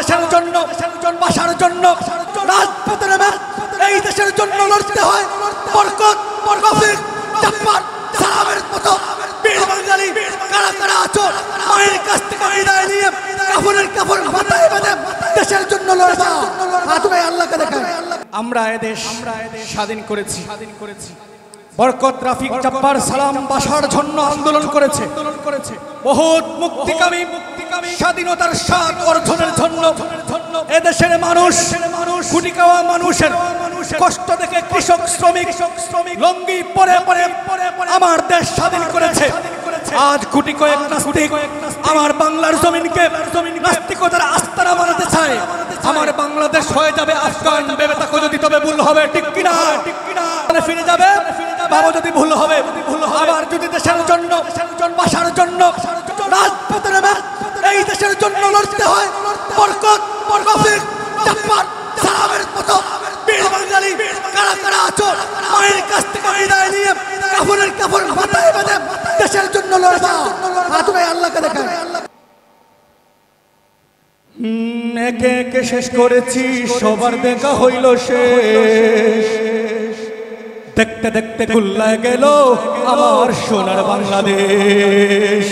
দেশের জন্য বাঁচার জন্য রাজপথে নেমে এই দেশের জন্য লড়তে হয়। বরকত, রফিক, জাফর, সালামের মতো বীর বাঙালি কারা কারা আছো, মায়ের কাছ থেকে বিদায় নিয়ে কাফনের মাথায় বেঁধে দেশের জন্য লড়বা। তোমরা আল্লাহকে দেখায়। আমরা এদেশ স্বাধীন করেছি। বরকত, রফিক, জাফর, সালাম বাঁচার জন্য আন্দোলন করেছে। বহুত মুক্তিকামী স্বাধীনতার স্বাদ অর্জনের জন্য এদেশের মানুষ গুটি খাওয়া মানুষের কষ্ট দেখে কৃষক শ্রমিক লঙ্গি পরে পরে আমার দেশ স্বাধীন করেছে। আজ গুটি কয়েক নাস্তিক আমার বাংলার জমিনকে নাস্তিকতার আস্তানা বানাতে চায়। আমার বাংলাদেশ হয়ে যাবে আফগান, ভেবে তাকে যদি তবে ভুল হবে। ঠিক কিনা? ফিরে যাবে বাবা যদি ভুল হবে। আবার যদি দেশের জন্য বাঁচার জন্য রাজপথে নেমে এই দেশের জন্য লড়তে হয়। বরকত, রফিক, জাফর, সালামের মতো বীর বাঙালি কারা কারা আছো, মায়ের কাছ থেকে বিদায় নিয়ে কাফনের মাথায় বেঁধে দেশের জন্য লড়বা। তোমরা আল্লাহকে দেখায়। একে একে শেষ করেছি, সবার দেখা হইল শেষ। দেখতে দেখতে গুল্লায় গেল আমার সোনার বাংলাদেশ।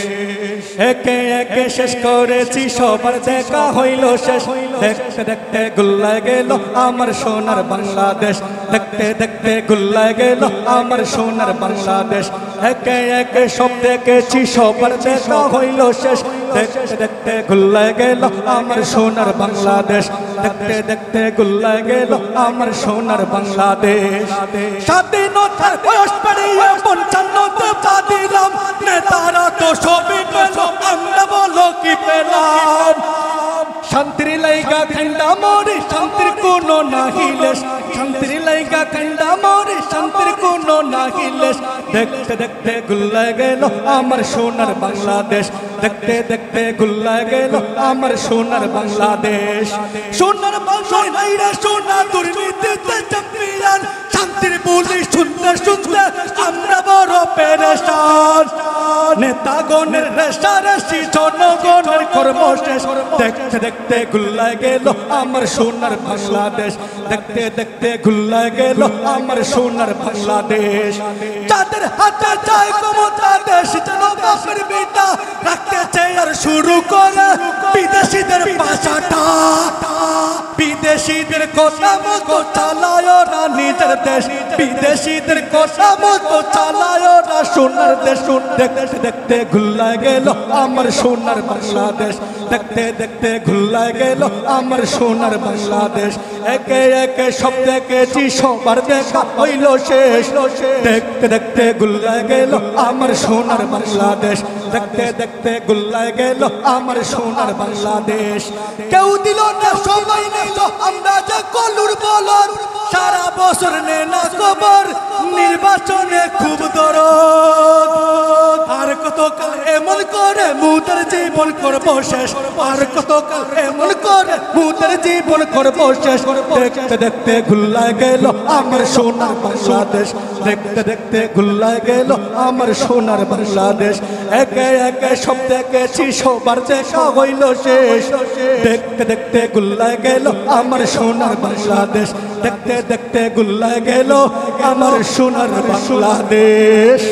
একে একে শেষ করেছি, সবার দেখা হইল শেষ। দেখতে দেখতে গুল্লায় গেল আমার সোনার বাংলাদেশ। দেখতে দেখতে গুল্লায় গেল আমার সোনার বাংলাদেশ। একে একে সব দেখেছি, সবার দেখা হইল শেষ। দেখতে দেখতে গুল্লায় গেল আমার সোনার বাংলাদেশ। দেখতে দেখতে গুল্লায় গেল আমার সোনার বাংলাদেশ। স্বাধীনতার বয়স পেরিয়ে 55তে পা দিলাম, নেতারা তো সবই পেল, আমরা বলো কি পেলাম? শান্তির লাইগা খান্ডা মরি, শান্তির কোনো নাহিলেশ। শান্তির লাইগা খান্ডা মরি, শান্তির কোনো নাহিলেশ। দেখতে দেখতে গুল্লায় গেল আমার সোনার বাংলাদেশ। দেখতে দেখতে গুল্লায় গেল আমার সোনার বাংলাদেশ। সোনার বাংলায় নাই রে সোনা, দুর্নীতিতে চ্যাম্পিয়ন। শান্তির বুলি শুনতে শুনতে আমরা বড় পেরেশান। নেতাগণের রেশারেশি, জনগণের কর্মশেষ। দেখতে দেখতে গুল্লায় গেল আমার সোনার বাংলাদেশ। দেখতে দেখতে গুল্লায় গেল আমার সোনার বাংলাদেশ। যাদের হাতে যায় ক্ষমতা, দেশ যেন বাপের বেটা রাখতেছে আর শুরু করে বিদেশিদের পাশাটা। বিদেশিদের কথা মতো চালায় ওরা নিজের দেশ। বিদেশিদের কথা মতো চালায় ওরা সোনার দেশ। দেখতে দেখতে গুল্লায় গেল আমার সোনার বাংলাদেশ। দেখতে দেখতে গুল্লায় গেল আমার সোনার বাংলাদেশ। একে একে সব দেখেছি, সবার দেখা হইল শেষ। দেখতে দেখতে গুল্লায় গেল আমার সোনার বাংলাদেশ। দেখতে দেখতে গুল্লায় গেল আমার সোনার বাংলাদেশ। কেউ দিল না, সবাই নিল, আমরা যে কলুর বলর। সারা বছর নে না খবর, নির্বাচনে খুব দরদ। আর কতকাল এমন করে মুদের জীবন করবো শেষ। আর কতকাল এমন করে মুদের জীবন করবো শেষ। দেখতে দেখতে গুল্লায় গেল আমার সোনার বাংলাদেশ। দেখতে দেখতে গুল্লায় গেল আমার সোনার বাংলাদেশ। একে একে সব দেখেছি, সবার দেখা হইল শেষ। দেখতে দেখতে গুল্লায় গেল আমার সোনার বাংলাদেশ। দেখতে দেখতে গুল্লায় গেল আমার সোনার বাংলাদেশ।